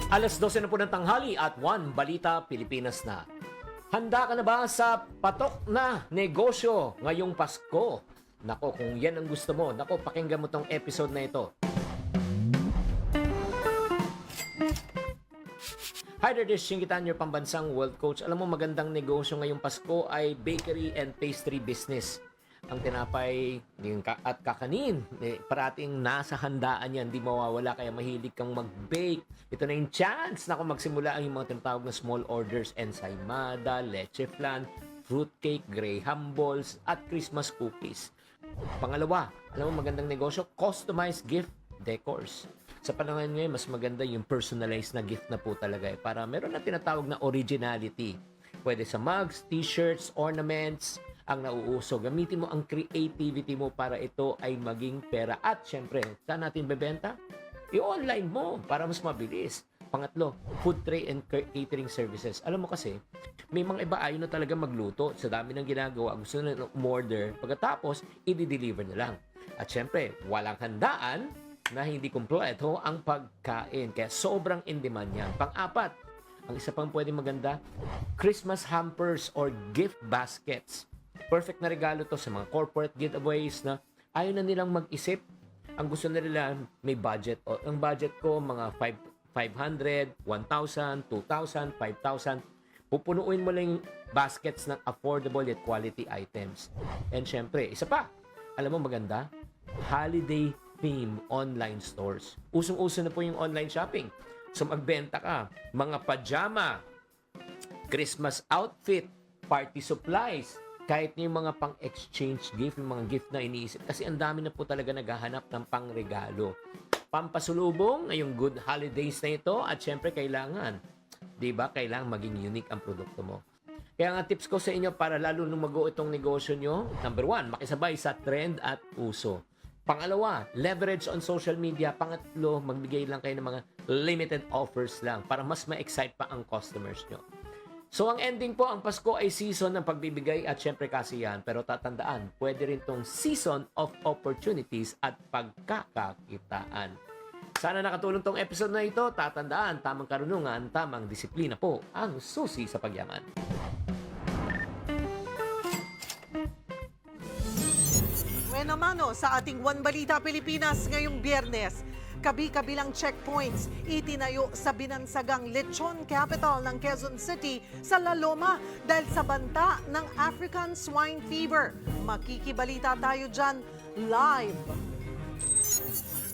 Alas 12 na po ng tanghali at 1 Balita Pilipinas na. Handa ka na ba sa patok na negosyo ngayong Pasko? Nako, kung yan ang gusto mo, nako, pakinggan mo tong episode na ito. Hi there, this is Shingitan, your pambansang world coach. Alam mo, magandang negosyo ngayong Pasko ay bakery and pastry business. Ang tinapay at kakanin, parating nasa handaan yan, di mawawala, kaya mahilig kang mag-bake. Ito na yung chance na kung magsimula ang yung mga tinatawag na small orders, ensaymada, leche flan, fruitcake, graham balls, at Christmas cookies. Pangalawa, alam mo magandang negosyo, customized gift decors. Sa panahon ngayon, mas maganda yung personalized na gift na po talaga para meron na tinatawag na originality. Pwede sa mugs, t-shirts, ornaments, ang nauuso. Gamitin mo ang creativity mo para ito ay maging pera. At syempre, saan natin bebenta? I-online mo para mas mabilis. Pangatlo, food tray and catering services. Alam mo kasi, may mga iba ayaw na talaga magluto. Sa dami ng ginagawa, gusto na umorder. Pagkatapos, i-deliver na lang. At syempre, walang handaan na hindi kumpleto ang pagkain. Kaya sobrang in-demand yan. Pang-apat, ang isa pang pwede maganda, Christmas hampers or gift baskets. Perfect na regalo to sa mga corporate giveaways na ayaw na nilang mag-isip. Ang gusto na nila may budget. O, ang budget ko mga 500, 1,000, 2,000, 5,000. Pupunuin mo lang yung baskets ng affordable yet quality items. And syempre, isa pa, alam mo maganda, holiday theme online stores. Usong-uso na po yung online shopping. So magbenta ka, mga pajama, Christmas outfit, party supplies, kahit yung mga pang-exchange gift, yung mga gift na iniisip. Kasi ang dami na po talaga naghahanap ng pang-regalo. Pampasulubong ngayong good holidays na ito at syempre kailangan, di ba, kailangan maging unique ang produkto mo. Kaya nga tips ko sa inyo para lalo lumago itong negosyo nyo, number 1, makisabay sa trend at uso. Pangalawa, leverage on social media. Pangatlo, magbigay lang kayo ng mga limited offers lang para mas ma-excite pa ang customers nyo. So, ang ending po, ang Pasko ay season ng pagbibigay at syempre kasiyahan. Pero tatandaan, pwede rin tong season of opportunities at pagkakakitaan. Sana nakatulong tong episode na ito. Tatandaan, tamang karunungan, tamang disiplina po ang susi sa pagyaman. Bueno mano, sa ating One Balita Pilipinas ngayong Biyernes, kabi-kabilang checkpoints itinayo sa binansagang lechon capital ng Quezon City sa La Loma dahil sa banta ng African Swine Fever. Makikibalita tayo dyan live.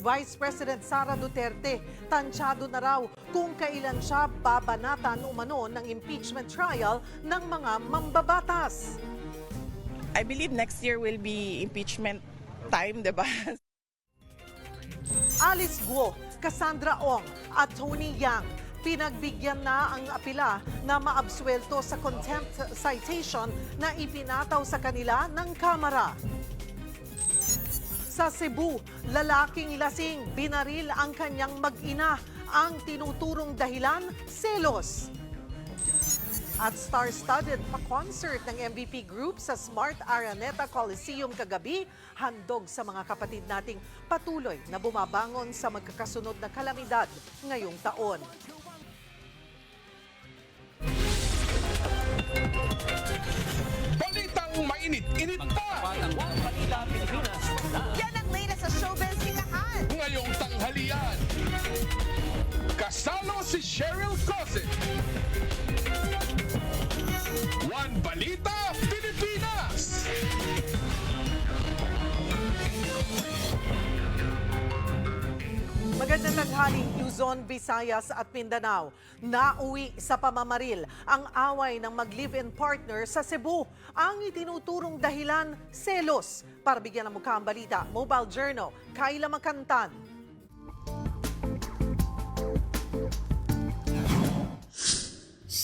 Vice President Sara Duterte, tansyado na raw kung kailan siya babanatan umano ng impeachment trial ng mga mambabatas. I believe next year will be impeachment time, diba? Alice Guo, Cassandra Ong at Tony Yang pinagbigyan na ang apila na maabsuelto sa contempt citation na ipinataw sa kanila ng Kamara. Sa Cebu, lalaking lasing binaril ang kanyang mag-ina, ang tinuturong dahilan, selos. At star-studded pa concert ng MVP Group sa Smart Araneta Coliseum kagabi, handog sa mga kapatid nating patuloy na bumabangon sa magkakasunod na kalamidad ngayong taon. Balitang mainit-init pa! Yan ang latest sa showbiz hinahan. Ngayong tanghalian, kasalo si Cheryl Cosset. One Balita Pilipinas! Magandang tanghali, Luzon, Visayas at Mindanao. Nauwi sa pamamaril ang away ng mag-live-in partner sa Cebu. Ang itinuturong dahilan, selos. Para bigyan ng mukha ang balita, Mobile Journal, Kayla Makantan.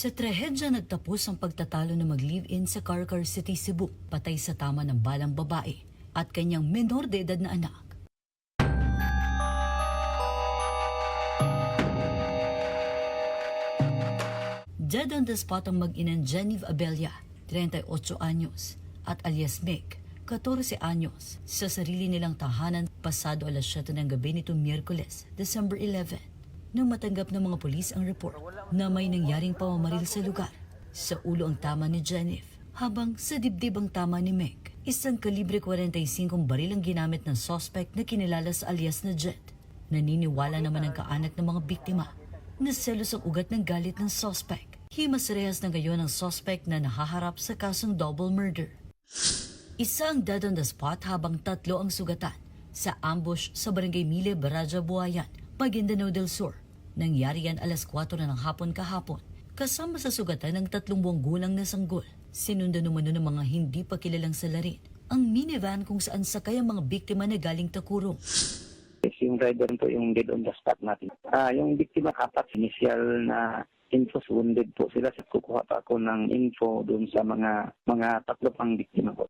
Sa trahedya nagtapos ang pagtatalo na mag-live-in sa Carcar City, Cebu, patay sa tama ng balang babae at kanyang menor de edad na anak. Dead on the spot ang mag-inang Genevieve Abella, 38 anyos, at alias Mick, 14 anyos, sa sarili nilang tahanan pasado alas 7 ng gabi nitong Miyerkules, December 11. nang matanggap ng mga pulis ang report na may nangyaring pamamaril sa lugar. Sa ulo ang tama ni Jennifer, habang sa dibdib ang tama ni Meg. Isang kalibre 45 baril ang ginamit ng suspect na kinilala sa alias na Jet. Naniniwala naman ang kaanak ng mga biktima na selos ang ugat ng galit ng suspect. Himas rehas na ngayon ang suspect na nahaharap sa kasong double murder. Isa ang dead on the spot habang 3 ang sugatan sa ambush sa Barangay Mille, Baraja, Buayan, Maguindanao del Sur. Nangyari yan alas 4 na ng hapon kahapon. Kasama sa sugatan ng 3 buwang gulang na sanggol. Sinundan naman ng mga hindi pa kilalang salarin ang minivan kung saan sakay ang mga biktima na galing Takurong. Yung driver po yung dead on the spot natin. Yung biktima 4, initial na info, wounded po sila. Kukuha pa ako ng info doon sa mga 3 pang biktima po.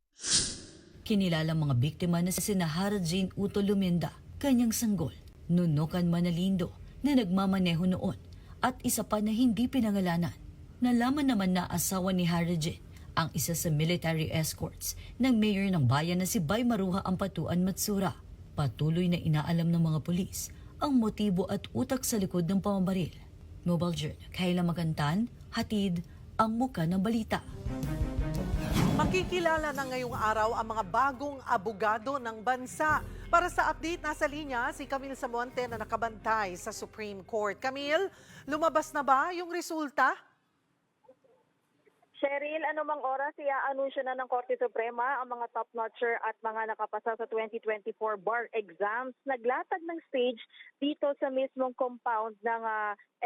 Kinilala mga biktima na si Nahara Jane Uto Lumenda, kanyang sanggol, Nunokan Manalindo na nagmamaneho noon at isa pa na hindi pinangalanan. Nalaman naman na asawa ni Hara Jane ang isa sa military escorts ng mayor ng bayan na si Bay Maruha Ampatuan Matsura. Patuloy na inaalam ng mga pulis ang motibo at utak sa likod ng pamamaril. Mobile Journal, Kayla Magantan, hatid ang muka ng balita. Makikilala na ngayong araw ang mga bagong abogado ng bansa. Para sa update, nasa linya si Camille Samonte na nakabantay sa Supreme Court. Camille, lumabas na ba yung resulta? Cheryl, anumang oras i-anunsyo na ng Korte Suprema ang mga top-notcher at mga nakapasa sa 2024 bar exams. Naglatag ng stage dito sa mismong compound ng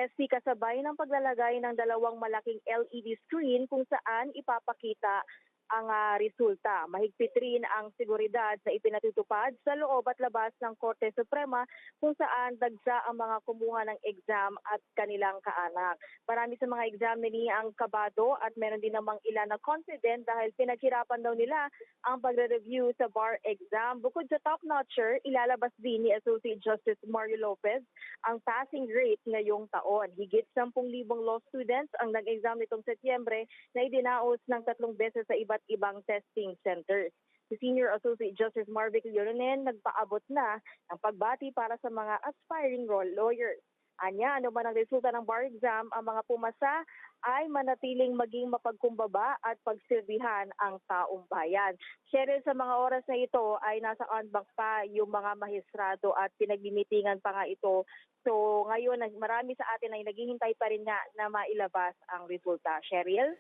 SC kasabay ng paglalagay ng 2 malaking LED screen kung saan ipapakita ang resulta. Mahigpit rin ang seguridad na ipinatutupad sa loob at labas ng Korte Suprema kung saan dagsa ang mga kumuha ng exam at kanilang kaanak. Marami sa mga examinee ang kabado at meron din namang ilan na confident dahil pinaghirapan daw nila ang pagre-review sa bar exam. Bukod sa top-notcher, ilalabas din ni Associate Justice Mario Lopez ang passing rate ngayong taon. Higit 10,000 law students ang nag-exam nitong Setyembre na idinaos ng 3 beses sa iba't ibang testing centers. Si Senior Associate Justice Marvic Leonen nagpaabot na ng pagbati para sa mga aspiring lawyers. Anya, ano man ang resulta ng bar exam, ang mga pumasa ay manatiling maging mapagkumbaba at pagsilbihan ang taong bayan. Cheryl, sa mga oras na ito ay nasa on-bank pa yung mga mahistrado at pinaglimitingan pa nga ito. So ngayon, marami sa atin ay naghihintay pa rin nga na mailabas ang resulta. Cheryl?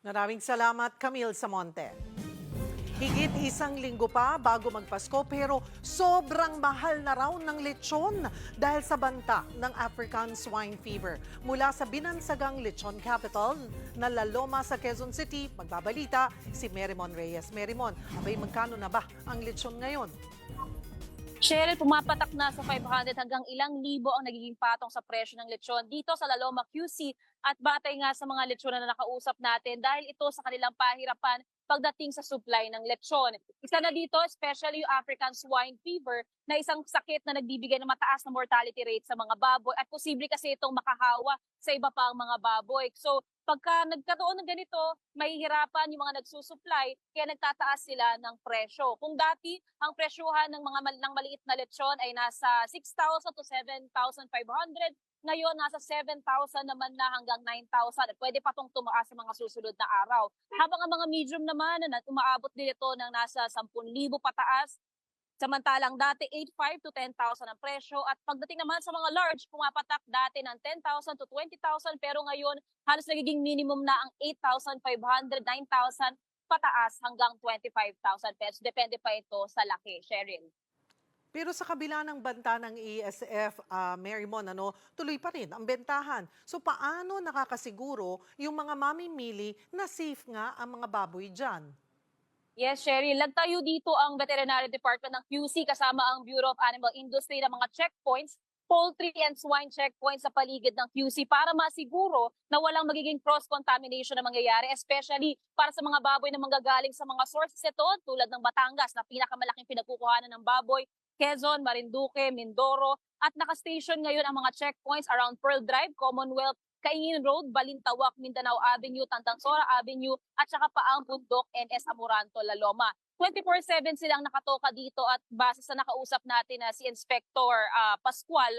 Maraming salamat, Camille Samonte. Higit 1 linggo pa bago magpasko pero sobrang mahal na raw ng lechon dahil sa banta ng African Swine Fever. Mula sa binansagang lechon capital na La Loma sa Quezon City, magbabalita si Merrimon Reyes. Merrimon, abay magkano na ba ang lechon ngayon? Cheryl, pumapatak na sa 500 hanggang ilang libo ang nagiging patong sa presyo ng lechon dito sa La Loma QC at batay nga sa mga lechon na nakausap natin dahil ito sa kanilang pahirapan pagdating sa supply ng lechon. Isa na dito, especially yung African Swine Fever na isang sakit na nagbibigay ng mataas na mortality rate sa mga baboy at posible kasi itong makahawa sa iba pang mga baboy. So pagka nagkaroon ng ganito, mahihirapan yung mga nagsusupply kaya nagtataas sila ng presyo. Kung dati ang presyuhan ng ng maliit na lechon ay nasa 6,000 to 7,500, ngayon nasa 7,000 naman na hanggang 9,000 at pwede pa itong tumaas sa mga susunod na araw. Habang ang mga medium naman na umaabot din ito ng nasa 10,000 pataas, samantalang dati 8,500 to 10,000 ang presyo at pagdating naman sa mga large, pumapatak dati ng 10,000 to 20,000 pero ngayon halos nagiging minimum na ang 8,500, 9,000 pataas hanggang 25,000 pesos. Depende pa ito sa laki, Cheryl. Pero sa kabila ng banta ng ESF, Merrimon, tuloy pa rin ang bentahan. So paano nakakasiguro yung mga mamimili na safe nga ang mga baboy dyan? Yes, Cheryl. Nagtayo dito ang Veterinary Department ng QC kasama ang Bureau of Animal Industry ng mga checkpoints, poultry and swine checkpoints sa paligid ng QC para masiguro na walang magiging cross-contamination na mangyayari, especially para sa mga baboy na manggagaling sa mga sources ito tulad ng Batangas na pinakamalaking pinagkukuhanan ng baboy, Quezon, Marinduque, Mindoro at nakastation ngayon ang mga checkpoints around Pearl Drive, Commonwealth, Kaingin Road, Balintawak, Mindanao Avenue, Tantangsora Avenue at saka Paang Bundok, NS Amoranto, La Loma. 24/7 silang nakatoka dito at base sa nakausap natin na si Inspector Pascual,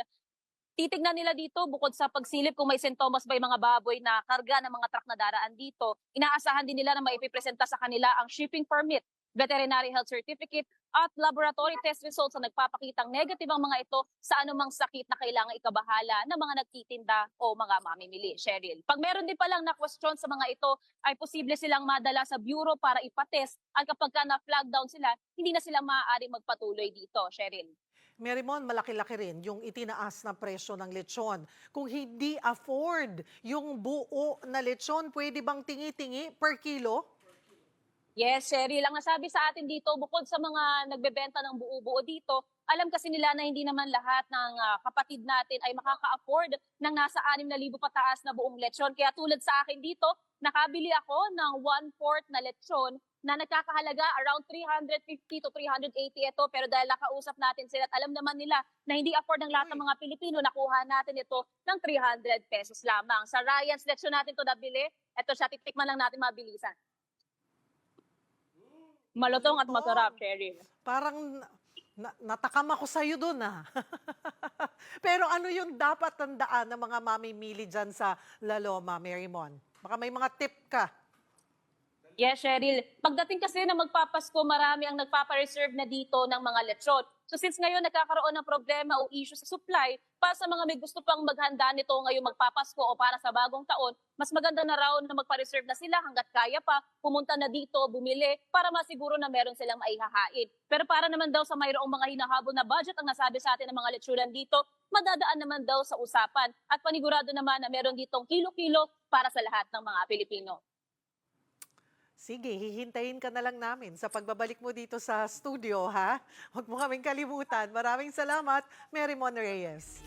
Titignan nila dito bukod sa pagsilip kung may sintomas ba yung mga baboy na karga ng mga truck na daraan dito, inaasahan din nila na maipipresenta sa kanila ang shipping permit, veterinary health certificate at laboratory test results na nagpapakitang negative ang mga ito sa anumang sakit na kailangang ikabahala ng mga nagtitinda o mga mamimili. Cheryl, pag meron din palang na-question sa mga ito, ay posible silang madala sa bureau para ipatest at kapag ka na-flag down sila, hindi na sila maaari magpatuloy dito. Cheryl. Marymon, malaki-laki rin yung itinaas na presyo ng lechon. Kung hindi afford yung buo na lechon, pwede bang tingi-tingi per kilo? Yes, Cheryl. Ang nasabi sa atin dito, bukod sa mga nagbebenta ng buo-buo dito, alam kasi nila na hindi naman lahat ng kapatid natin ay makaka-afford ng nasa 6,000 pataas na buong lechon. Kaya tulad sa akin dito, nakabili ako ng 1/4 na lechon na nagkakahalaga around 350 to 380 ito. Pero dahil nakausap natin sila at alam naman nila na hindi afford ng lahat ng mga Pilipino, nakuha natin ito ng 300 pesos lamang. Sa Ryan's lechon natin ito nabili. Ito siya, titikman lang natin mabilisan. Malutong at masarap, Cheryl. Parang natakam ako sa'yo dun Pero ano yung dapat tandaan ng mga mamimili dyan sa La Loma, Marymon? Baka may mga tip ka. Yes, Cheryl. Pagdating kasi na magpapasko, marami ang nagpapareserve na dito ng mga lechon. So since ngayon nagkakaroon ng problema o issue sa supply, para sa mga may gusto pang maghanda nito ngayong magpapasko o para sa bagong taon, mas maganda na raw na magpa-reserve na sila hanggat kaya pa, pumunta na dito, bumili, para masiguro na meron silang maihahain. Pero para naman daw sa mayroong mga hinahabol na budget ang nasabi sa atin ng mga lechonan dito, madadaan naman daw sa usapan at panigurado naman na meron ditong kilo-kilo para sa lahat ng mga Pilipino. Sige, hihintayin ka na lang namin sa pagbabalik mo dito sa studio, ha? Huwag mo kaming kalimutan. Maraming salamat, Marymon Reyes.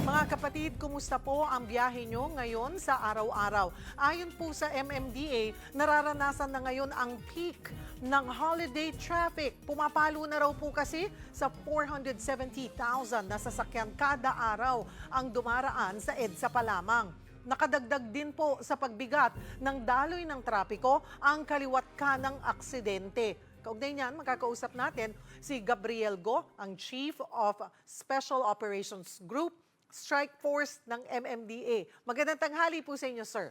Mga kapatid, kumusta po ang biyahe nyo ngayon sa araw-araw? Ayon po sa MMDA, nararanasan na ngayon ang peak ng holiday traffic. Pumapalo na raw po kasi sa 470,000 na sasakyan kada araw ang dumaraan sa EDSA pa lamang. Nakadagdag din po sa pagbigat ng daloy ng trapiko ang kaliwat kanang aksidente. Kaugnay niyan, magkakausap natin si Gabriel Go, ang Chief of Special Operations Group, Strike Force ng MMDA. Magandang tanghali po sa inyo, sir.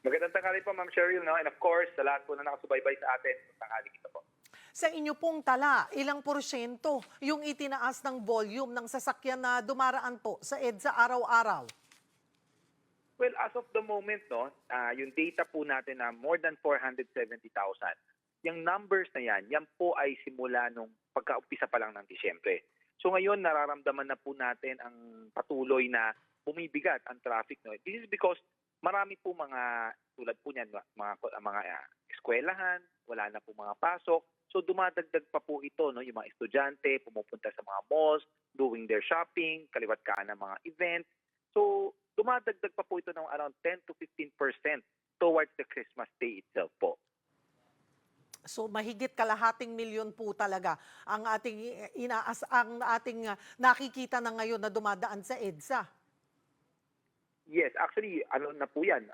Magandang tanghali po, Ma'am Cheryl, no? And of course, sa lahat po na nakasubaybay sa atin, tanghali kita po. Sa inyo pong tala, ilang porsyento yung itinaas ng volume ng sasakyan na dumaraan po sa EDSA araw-araw? Well, as of the moment, no, yung data po natin na more than 470,000, yung numbers na yan po ay simula nung pagka-umpisa pa lang ng Disyembre. So ngayon, nararamdaman na po natin ang patuloy na bumibigat ang traffic. No? This is because marami po mga, tulad po niyan, mga eskwelahan, wala na po mga pasok. So dumadagdag pa po ito, no? Yung mga estudyante, pumupunta sa mga malls, doing their shopping, kaliwat kaan ng mga events. So dumadagdag pa po ito ng around 10 to 15% towards the Christmas day itself po. So mahigit kalahating milyon po talaga ang ating nakikita na ngayon na dumadaan sa EDSA. Yes, actually, ano na po yan,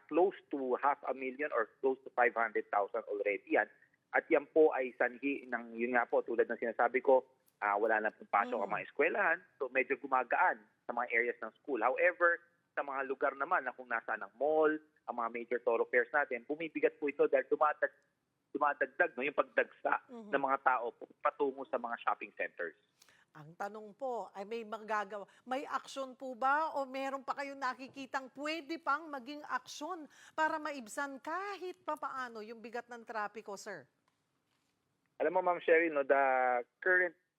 close to 500,000 or close to 500,000 already yan. At yan po ay sanhi ng, yun nga po, tulad ng sinasabi ko, wala na pong pasok ang mga eskwelahan, so medyo gumagaan sa mga areas ng school. However, sa mga lugar naman na kung nasa ng mall, ang mga major thoroughfares natin, bumibigat po ito dahil dumadagdag no, yung pagdagsa ng mga tao patungo sa mga shopping centers. Ang tanong po ay may magagawa. May aksyon po ba o meron pa kayong nakikitang pwede pang maging aksyon para maibsan kahit papaano yung bigat ng trapiko, sir? Alam mo, Ma'am Cheryl, no,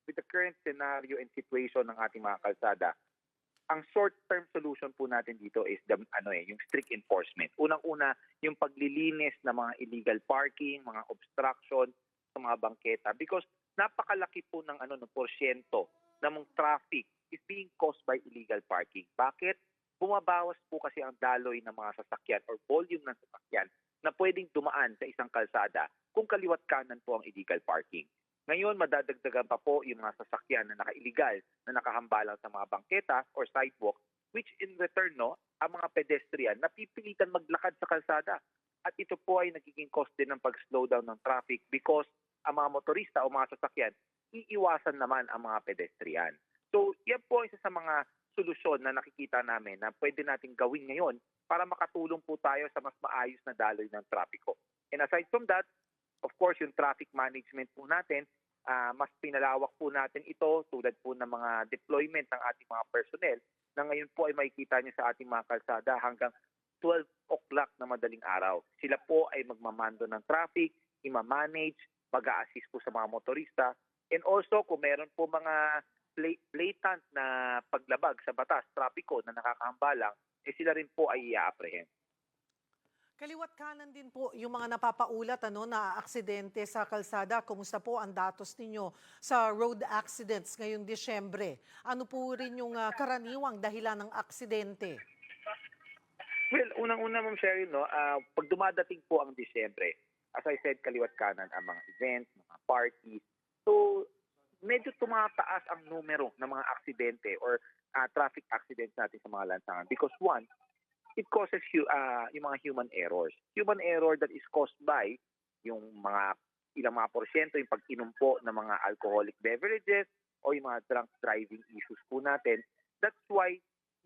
with the current scenario and situation ng ating mga kalsada, ang short-term solution po natin dito is yung strict enforcement. Unang-una, yung paglilinis ng mga illegal parking, mga obstruction sa mga bangketa because napakalaki po ng porsyento ng traffic is being caused by illegal parking. Bakit? Bumabawas po kasi ang daloy ng mga sasakyan or volume ng sasakyan na pwedeng dumaan sa isang kalsada kung kaliwat kanan po ang illegal parking. Ngayon, madadagdagan pa po yung mga sasakyan na naka-illegal, na nakahambalang sa mga bangketa or sidewalk, which in return, no, ang mga pedestrian na pipilitan maglakad sa kalsada. At ito po ay nagiging cost din ng pag-slow down ng traffic because ang mga motorista o mga sasakyan, iiwasan naman ang mga pedestrian. So yan po isa sa mga solusyon na nakikita namin na pwede natin gawin ngayon para makatulong po tayo sa mas maayos na daloy ng trapiko. And aside from that, of course, yung traffic management po natin, mas pinalawak po natin ito tulad po ng mga deployment ng ating mga personnel na ngayon po ay makikita niyo sa ating mga kalsada hanggang 12 o'clock na madaling araw. Sila po ay magmamando ng traffic, ima-manage, mag-a-assist po sa mga motorista, and also kung meron po mga blatant na paglabag sa batas, trapiko na nakakahambalang, sila rin po ay i-apprehend. Kaliwat kanan din po yung mga napapaulat na aksidente sa kalsada. Kumusta po ang datos ninyo sa road accidents ngayong Disyembre? Ano po rin yung karaniwang dahilan ng aksidente? Well, unang-una, Ma'am Cheryl, pag dumadating po ang Disyembre, as I said, kaliwat kanan ang mga events, mga parties. So, medyo tumataas ang numero ng mga aksidente or traffic accidents natin sa mga lansangan. Because one, it causes yung mga human errors. Human error that is caused by yung mga ilang mga porsyento, yung pag-inom po ng mga alcoholic beverages o yung mga drunk driving issues po natin. That's why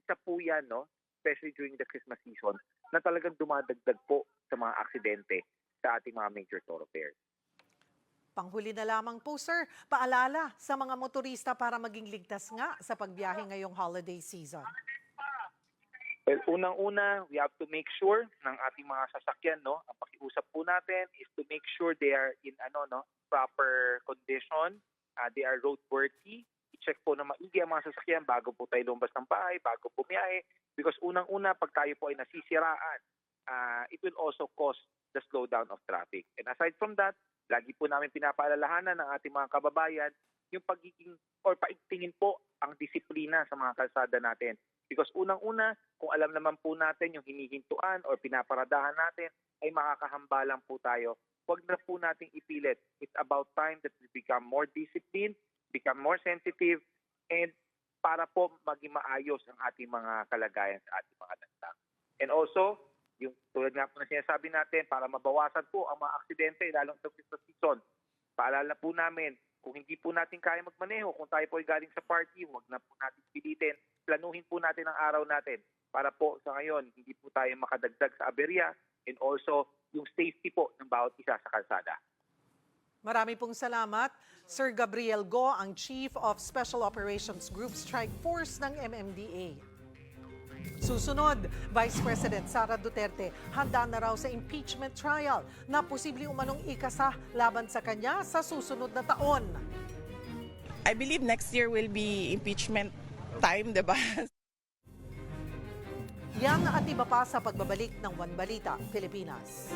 isa po yan, especially during the Christmas season, na talagang dumadagdag po sa mga aksidente sa ating mga major thoroughfares. Panghuli na lamang po, sir, paalala sa mga motorista para maging ligtas nga sa pagbiyahe ngayong holiday season. Well, unang-una, we have to make sure ng ating mga sasakyan, ang pakiusap po natin is to make sure they are in proper condition, they are roadworthy. I-check po na maigi ang mga sasakyan bago po tayo lumabas ng bahay, bago bumiyahe. Because unang-una, pag tayo po ay nasisiraan, it will also cause the slowdown of traffic. And aside from that, lagi po namin pinapaalalahanan ng ating mga kababayan yung pagiging or paigtingin po ang disiplina sa mga kalsada natin. Because unang-una, kung alam naman po natin yung hinihintuan or pinaparadahan natin, ay makakahambalan po tayo. Huwag na po nating ipilit. It's about time that we become more disciplined, become more sensitive, and para po maging maayos ang ating mga kalagayan sa ating mga lansangan. And also, yung tulad nga po na sinasabi natin, para mabawasan po ang mga aksidente, lalong sa Christmas season, paalala po namin, kung hindi po natin kaya magmaneho, kung tayo po ay galing sa party, huwag na po natin pilitin, planuhin po natin ang araw natin para po sa ngayon, hindi po tayo makadagdag sa aberya and also yung safety po ng bawat isa sa kalsada. Marami pong salamat, Sir Gabriel Go, ang Chief of Special Operations Group Strike Force ng MMDA. Susunod, Vice President Sara Duterte handa na raw sa impeachment trial na posibleng umanong ikasa laban sa kanya sa susunod na taon. I believe next year will be impeachment time, diba? Yan at iba pa sa pagbabalik ng One Balita, Pilipinas.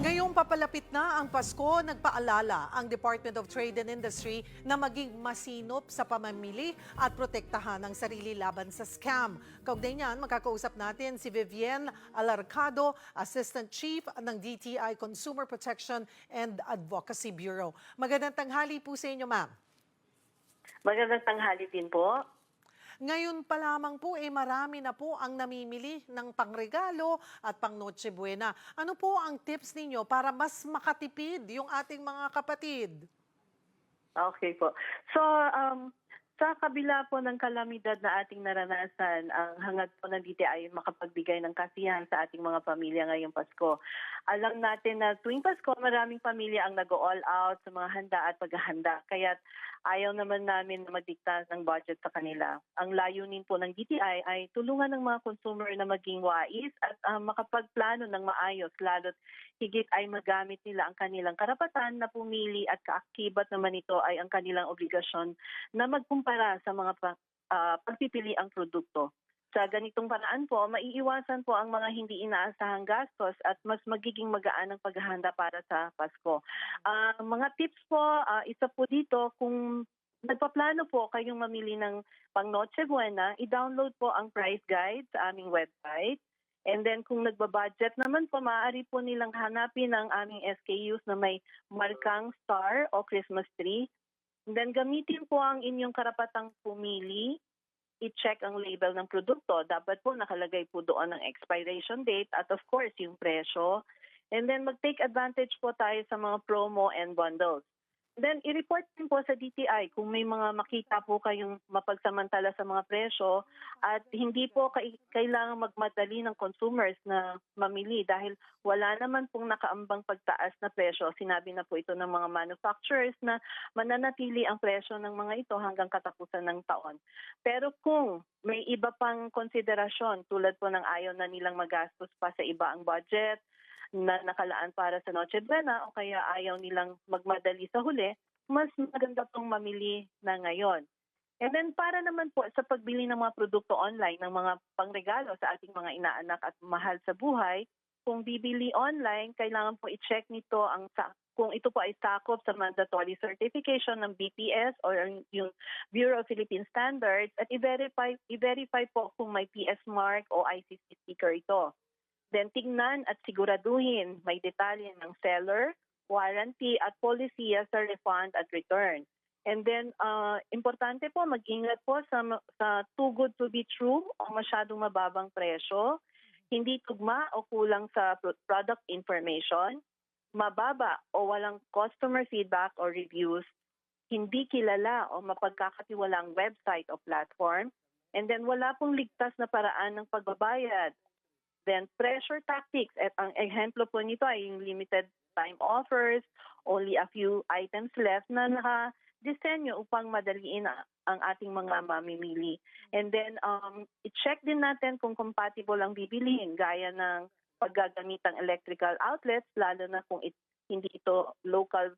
Ngayong papalapit na ang Pasko, nagpaalala ang Department of Trade and Industry na maging masinop sa pamamili at protektahan ang sarili laban sa scam. Kaugnay niyan, makakausap natin si Vivienne Alarcado, Assistant Chief ng DTI Consumer Protection and Advocacy Bureau. Magandang tanghali po sa inyo, ma'am. Magandang tanghali din po. Ngayon pa lamang po, marami na po ang namimili ng pangregalo at pang Noche Buena. Ano po ang tips ninyo para mas makatipid yung ating mga kapatid? Okay po. So, sa kabila po ng kalamidad na ating naranasan, ang hangad po ng DTI ay makapagbigay ng kasiyahan sa ating mga pamilya ngayong Pasko. Alam natin na tuwing Pasko, maraming pamilya ang nag-all out sa mga handa at paghahanda. Kaya ayaw naman namin na magdikta ng budget sa kanila. Ang layunin po ng DTI ay tulungan ng mga consumer na maging wais at makapagplano ng maayos, lalo't higit ay magamit nila ang kanilang karapatan na pumili at kaakibat naman ito ay ang kanilang obligasyon na magkumpara sa mga pagpipiliang produkto. Sa ganitong paraan po, maiiwasan po ang mga hindi inaasahang gastos at mas magiging magaan ang paghahanda para sa Pasko. Mga tips po, isa po dito, kung nagpaplano po kayong mamili ng pang Noche Buena, i-download po ang price guide sa aming website. And then kung nagbabudget naman po, maaari po nilang hanapin ang aming SKUs na may markang star o Christmas tree. Then gamitin po ang inyong karapatang pumili, i-check ang label ng produkto. Dapat po nakalagay po doon ang expiration date at of course yung presyo. And then mag-take advantage po tayo sa mga promo and bundles. Then i-report din po sa DTI kung may mga makita po kayong mapagsamantala sa mga presyo at hindi po kailangan magmadali ng consumers na mamili dahil wala naman pong nakaambang pagtaas na presyo. Sinabi na po ito ng mga manufacturers na mananatili ang presyo ng mga ito hanggang katapusan ng taon. Pero kung may iba pang konsiderasyon tulad po ng ayaw na nilang magastos pa sa iba ang budget, na nakalaan para sa Noche Buena o kaya ayaw nilang magmadali sa huli, mas maganda pong mamili na ngayon. And then para naman po sa pagbili ng mga produkto online, ng mga pangregalo sa ating mga inaanak at mahal sa buhay, kung bibili online, kailangan po i-check nito kung ito po ay sakop sa mandatory certification ng BPS or yung Bureau of Philippine Standards at i-verify po kung may PS mark o ICC sticker ito. Then tingnan at siguraduhin may detalye ng seller, warranty at polisiya sa refund at return. And then importante po mag-ingat po sa too good to be true o masyadong mababang presyo, hindi tugma o kulang sa product information, mababa o walang customer feedback or reviews, hindi kilala o mapagkakatiwalang website o platform, and then wala pong ligtas na paraan ng pagbabayad. Then pressure tactics, at ang ehemplo po nito ay yung limited time offers, only a few items left na naka-disenyo upang madaliin ang ating mga mamimili. And then i-check din natin kung compatible ang bibilihin gaya ng paggagamit ng electrical outlets, lalo na kung hindi ito local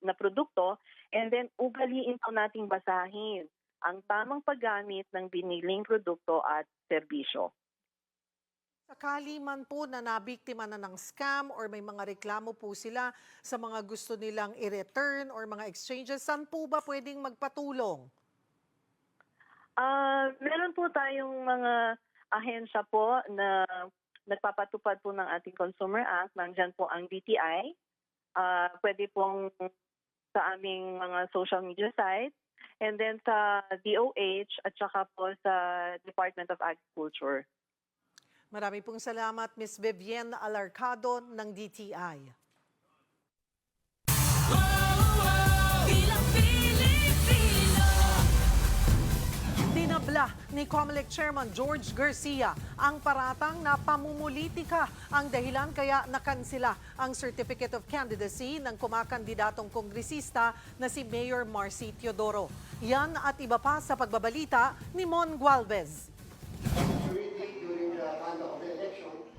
na produkto. And then ugaliin po nating basahin ang tamang paggamit ng biniling produkto at serbisyo. Sakali man po na nabiktima na ng scam or may mga reklamo po sila sa mga gusto nilang i-return or mga exchanges, saan po ba pwedeng magpatulong? Meron po tayong mga ahensya po na nagpapatupad po ng ating Consumer Act. Nandyan po ang DTI. Pwede pong sa aming mga social media sites. And then sa DOH at saka po sa Department of Agriculture. Marami pong salamat, Ms. Vivienne Alarcado ng DTI. Dinabla ni COMELEC Chairman George Garcia ang paratang na pamumulitika ang dahilan kaya nakansila ang Certificate of Candidacy ng kumakandidatong kongresista na si Mayor Marcy Teodoro. Yan at iba pa sa pagbabalita ni Mon Gualvez.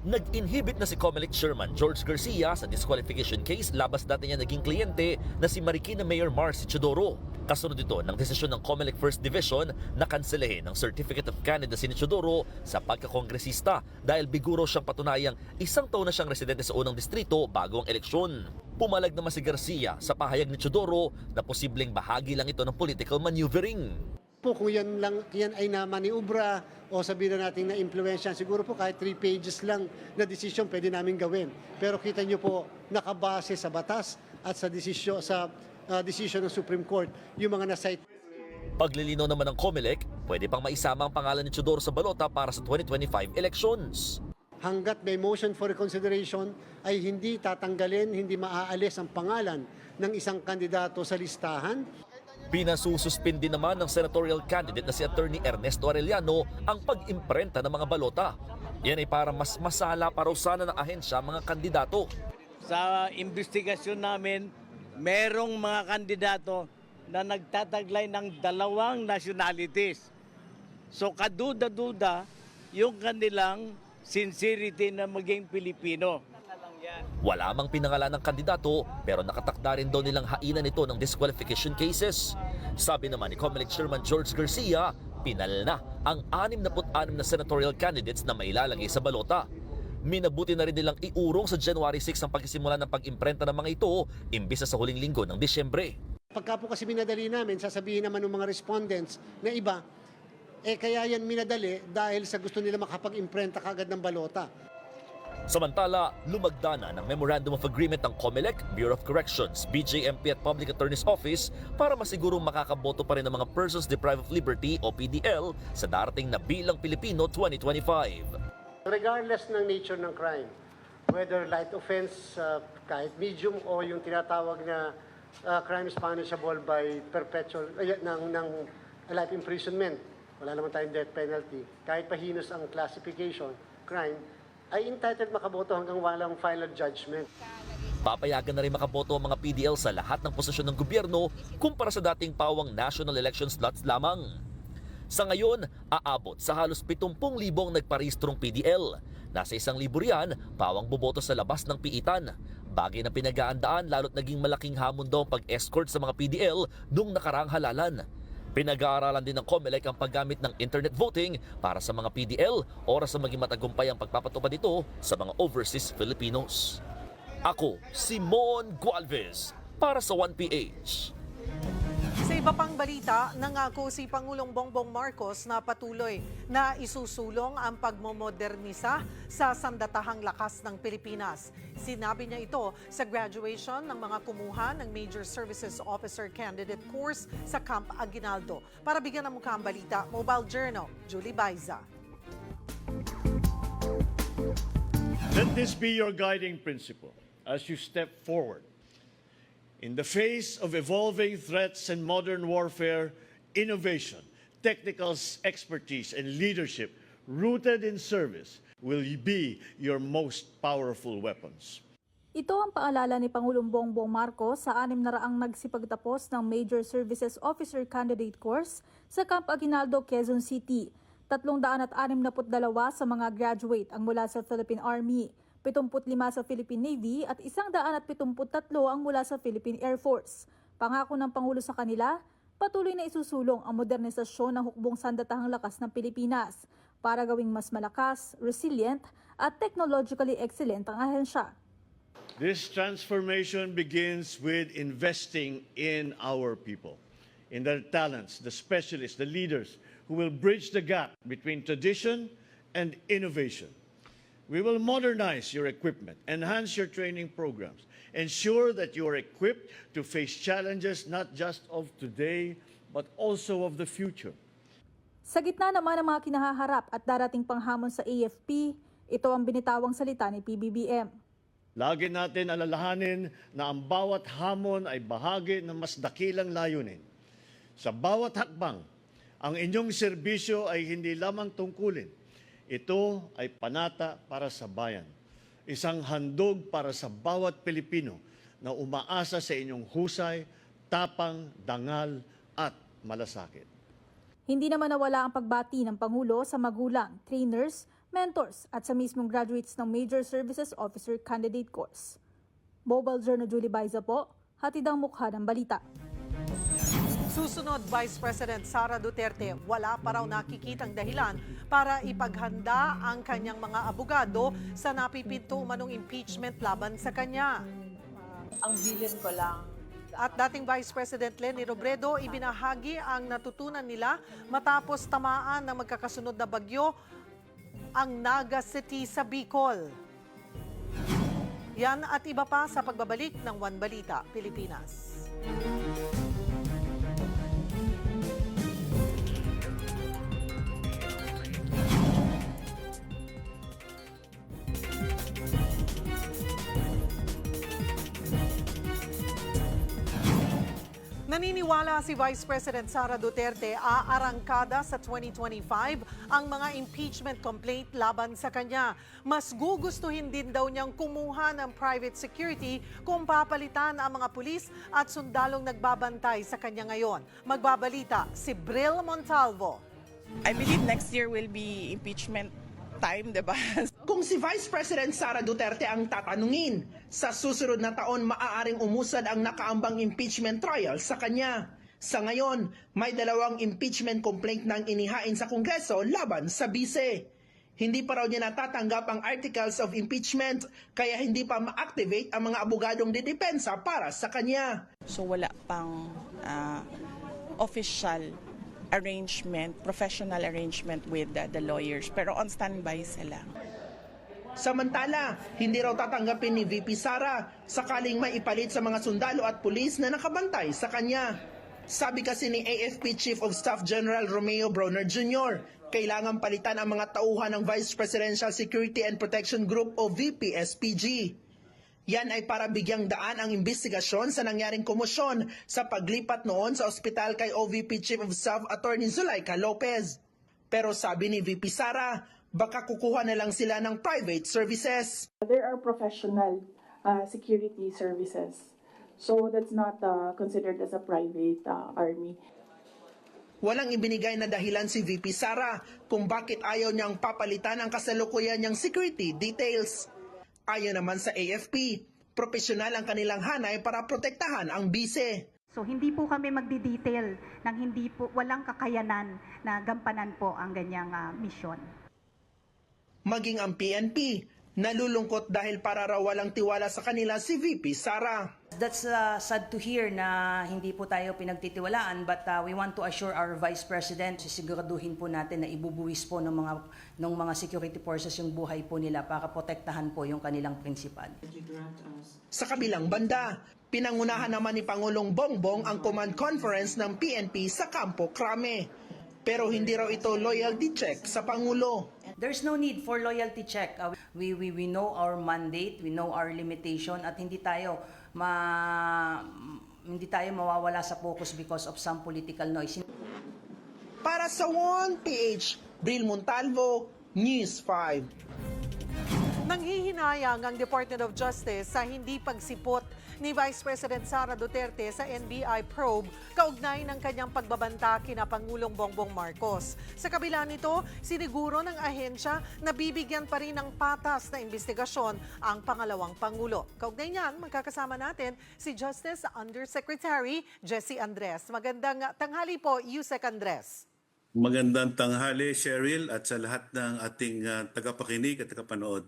Nag-inhibit na si COMELEC Chairman George Garcia sa disqualification case labas dati niya naging kliyente na si Marikina Mayor Marcy Teodoro. Kasunod ito ng desisyon ng COMELEC First Division na kanselahin ang Certificate of Candidacy ni Teodoro sa pagkakongresista dahil biguro siyang patunayang 1 taon na siyang residente sa unang distrito bago ang eleksyon. Pumalag naman si Garcia sa pahayag ni Teodoro na posibleng bahagi lang ito ng political maneuvering. Po kung yan ay namaniubra o sabihin na natin na impluwensya, siguro po kahit 3 pages lang na desisyon pwede namin gawin. Pero kita nyo po nakabase sa batas at sa desisyon ng Supreme Court yung mga na-cite. Paglilinaw naman ng COMELEC, pwede pang maisama ang pangalan ni Teodoro sa balota para sa 2025 elections. Hanggat may motion for reconsideration ay hindi tatanggalin, hindi maaalis ang pangalan ng isang kandidato sa listahan. Pinasususpindi naman ng senatorial candidate na si Attorney Ernesto Arellano ang pag-imprenta ng mga balota. Yan ay para mas masala pa raw sana ng ahensya mga kandidato. Sa investigasyon namin, merong mga kandidato na nagtataglay ng 2 nationalities. So kaduda-duda yung kanilang sincerity na maging Pilipino. Wala mang pinangalan ng kandidato pero nakatakda rin daw nilang hainan ito ng disqualification cases. Sabi naman ni COMELEC Chairman George Garcia, pinal na ang 66 na senatorial candidates na mailalagay sa balota. Minabuti na rin nilang iurong sa January 6 ang pagsisimula ng pag-imprenta ng mga ito imbis sa huling linggo ng Disyembre. Pagka po kasi minadali namin, sasabihin naman ng mga respondents na iba, kaya yan minadali dahil sa gusto nila makapag-imprenta kagad ng balota. Samantala, lumagda na ng Memorandum of Agreement ang COMELEC, Bureau of Corrections, BJMP at Public Attorney's Office para masigurong makakaboto pa rin ang mga Persons Deprived of Liberty o PDL sa darating na Bilang Pilipino 2025. Regardless ng nature ng crime, whether light offense, kahit medium o yung tinatawag na crime is punishable by perpetual, ng life imprisonment, wala naman tayong death penalty, kahit pahinos ang classification, crime, ay entitled makaboto hanggang walang final judgment. Papayagan na rin makaboto ang mga PDL sa lahat ng posisyon ng gobyerno kumpara sa dating pawang national election slots lamang. Sa ngayon, aabot sa halos 70,000 ang nagparehistrong PDL. Nasa 1,000 riyan, pawang boboto sa labas ng piitan. Bagay na pinag-aandaan lalo't naging malaking hamon daw ang pag-escort sa mga PDL nung nakaraang halalan. Pinag-aaralan din ng COMELEC ang paggamit ng internet voting para sa mga PDL oras na maging matagumpay ang pagpapatupad nito sa mga overseas Filipinos. Ako, Simon Gualvez, para sa 1PH. Sa iba pang balita, nangako si Pangulong Bongbong Marcos na patuloy na isusulong ang pagmomodernisa sa sandatahang lakas ng Pilipinas. Sinabi niya ito sa graduation ng mga kumuha ng Major Services Officer Candidate Course sa Camp Aguinaldo. Para bigyan ng mukha ang balita, Mobile Journal, Julie Baiza. Let this be your guiding principle as you step forward. In the face of evolving threats and modern warfare, innovation, technical expertise, and leadership rooted in service will be your most powerful weapons. Ito ang paalala ni Pangulong Bongbong Marcos sa 600 nagsipagtapos ng Major Services Officer Candidate Course sa Camp Aguinaldo, Quezon City. 362 sa mga graduate ang mula sa Philippine Army, 75 sa Philippine Navy at 173 ang mula sa Philippine Air Force. Pangako ng Pangulo sa kanila, patuloy na isusulong ang modernisasyon ng hukbong sandatahang lakas ng Pilipinas para gawing mas malakas, resilient at technologically excellent ang ahensya. This transformation begins with investing in our people, in their talents, the specialists, the leaders who will bridge the gap between tradition and innovation. We will modernize your equipment, enhance your training programs, ensure that you are equipped to face challenges not just of today, but also of the future. Sa gitna naman ng mga kinahaharap at darating panghamon sa AFP, ito ang binitawang salita ni PBBM. Lagi natin alalahanin na ang bawat hamon ay bahagi ng mas dakilang layunin. Sa bawat hakbang, ang inyong serbisyo ay hindi lamang tungkulin. Ito ay panata para sa bayan, isang handog para sa bawat Pilipino na umaasa sa inyong husay, tapang, dangal at malasakit. Hindi naman nawala ang pagbati ng Pangulo sa magulang, trainers, mentors at sa mismong graduates ng Major Services Officer Candidate Course. Mobile Journal Julie Baiza po, hatid ang mukha ng balita. Susunod, Vice President Sara Duterte, wala pa raw nakikitang dahilan para ipaghanda ang kanyang mga abogado sa napipinto umanong impeachment laban sa kanya. Ang bilin ko lang. At dating Vice President Leni Robredo, ibinahagi ang natutunan nila matapos tamaan ng magkakasunod na bagyo ang Naga City sa Bicol. Yan at iba pa sa pagbabalik ng One Balita, Pilipinas. Naniniwala si Vice President Sara Duterte aarangkada sa 2025 ang mga impeachment complaint laban sa kanya. Mas gugustuhin din daw niyang kumuha ng private security kung papalitan ang mga pulis at sundalong nagbabantay sa kanya ngayon. Magbabalita si Bril Montalvo. I believe next year will be impeachment time, diba? Kung si Vice President Sara Duterte ang tatanungin, sa susunod na taon maaaring umusad ang nakaambang impeachment trial sa kanya. Sa ngayon, may 2 impeachment complaint nang inihain sa Kongreso laban sa bise. Hindi pa raw niya natatanggap ang articles of impeachment, kaya hindi pa ma-activate ang mga abogadong didepensa para sa kanya. So wala pang official arrangement, professional arrangement with the lawyers, pero on standby sila. Samantala, hindi raw tatanggapin ni VP Sara sakaling maipalit sa mga sundalo at pulis na nakabantay sa kanya. Sabi kasi ni AFP Chief of Staff General Romeo Bronner Jr., kailangan palitan ang mga tauhan ng Vice Presidential Security and Protection Group o VP-SPG. Yan ay para bigyang daan ang investigasyon sa nangyaring komosyon sa paglipat noon sa ospital kay OVP Chief of Staff Attorney Zulaika Lopez. Pero sabi ni VP Sara, baka kukuha na lang sila ng private services. There are professional security services. So that's not considered as a private army. Walang ibinigay na dahilan si VP Sara kung bakit ayaw niyang papalitan ang kasalukuyan niyang security details. Ayon naman sa AFP, profesional ang kanilang hanay para protektahan ang bise. So hindi po kami magdi-detail ng walang kakayanan na gampanan po ang ganyang misyon. Maging ang PNP, nalulungkot dahil para raw walang tiwala sa kanila si VP Sara. That's sad to hear na hindi po tayo pinagtitiwalaan, but we want to assure our Vice President, sisiguraduhin po natin na ibubuwis po ng mga security forces yung buhay po nila para protektahan po yung kanilang prinsipal. Sa kabilang banda, pinangunahan naman ni Pangulong Bongbong ang command conference ng PNP sa Campo Crame. Pero hindi raw ito loyalty check sa Pangulo. There's no need for loyalty check. We know our mandate, we know our limitation, at hindi tayo mawawala sa focus because of some political noise. Para sa 1PH, Bril Montalvo, News 5. Nanghihinayang ang Department of Justice sa hindi pagsipot ni Vice President Sara Duterte sa NBI probe kaugnay ng kanyang pagbabanta kina Pangulong Bongbong Marcos. Sa kabila nito, siniguro ng ahensya na bibigyan pa rin ng patas na investigasyon ang pangalawang Pangulo. Kaugnay niyan, magkakasama natin si Justice Undersecretary Jessie Andres. Magandang tanghali po, Yusek Andres. Magandang tanghali, Cheryl, at sa lahat ng ating tagapakinig at tagapanood.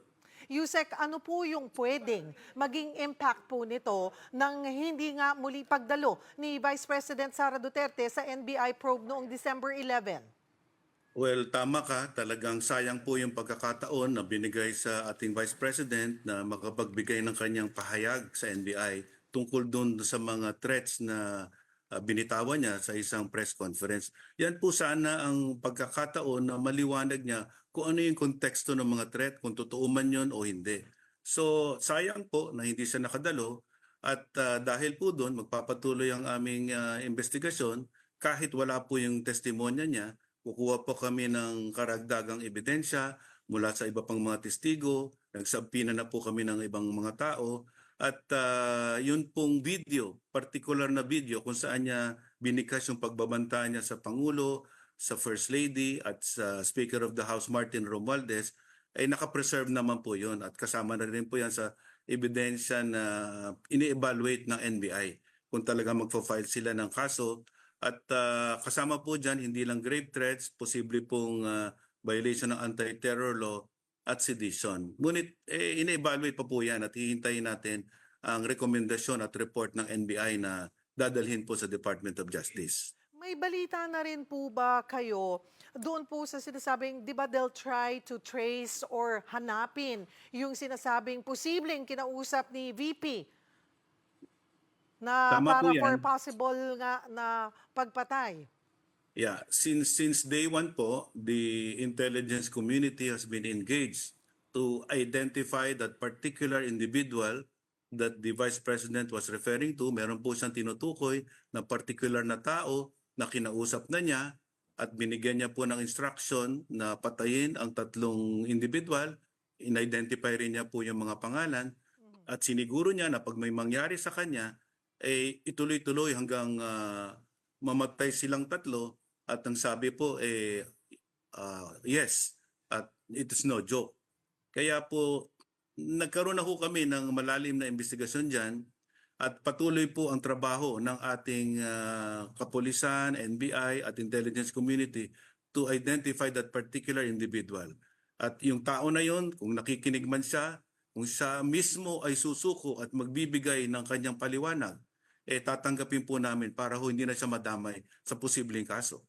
Yusek, ano po yung pwedeng maging impact po nito nang hindi nga muli pagdalo ni Vice President Sara Duterte sa NBI probe noong December 11? Well, tama ka. Talagang sayang po yung pagkakataon na binigay sa ating Vice President na makapagbigay ng kanyang pahayag sa NBI tungkol doon sa mga threats na binitawan niya sa isang press conference. Yan po sana ang pagkakataon na maliwanag niya kung ano yung konteksto ng mga threat, kung totoo man yun o hindi. So sayang po na hindi siya nakadalo at dahil po doon magpapatuloy ang aming investigasyon kahit wala po yung testimonya niya, kukuha po kami ng karagdagang ebidensya mula sa iba pang mga testigo, nagsabpina na po kami ng ibang mga tao. At yun pong video, particular na video kung saan niya binikas yung pagbabanta niya sa Pangulo, sa First Lady at sa Speaker of the House Martin Romualdez, ay nakapreserve naman po yun. At kasama na rin po yan sa ebidensya na ini-evaluate ng NBI kung talaga magpo-file sila ng kaso. At kasama po dyan, hindi lang grave threats, posible pong violation ng anti-terror law at sedition. Ngunit ine-evaluate pa po yan at hihintayin natin ang rekomendasyon at report ng NBI na dadalhin po sa Department of Justice. May balita na rin po ba kayo doon po sa sinasabing, di ba they'll try to trace or hanapin yung sinasabing posibleng kinausap ni VP na Tama para po yan. for possible nga na pagpatay? Yeah, since day one po, the intelligence community has been engaged to identify that particular individual that the Vice President was referring to. Meron po siyang tinutukoy na particular na tao na kinausap na niya at binigyan niya po ng instruction na patayin ang tatlong individual. In-identify rin niya po yung mga pangalan at siniguro niya na pag may mangyari sa kanya, ituloy-tuloy hanggang mamatay silang tatlo. At ang sabi po, yes, at it is no joke. Kaya po, nagkaroon na po kami ng malalim na investigasyon dyan at patuloy po ang trabaho ng ating kapulisan, NBI at intelligence community to identify that particular individual. At yung tao na yon, kung nakikinig man siya, kung siya mismo ay susuko at magbibigay ng kanyang paliwanag, tatanggapin po namin para hindi na siya madamay sa posibleng kaso.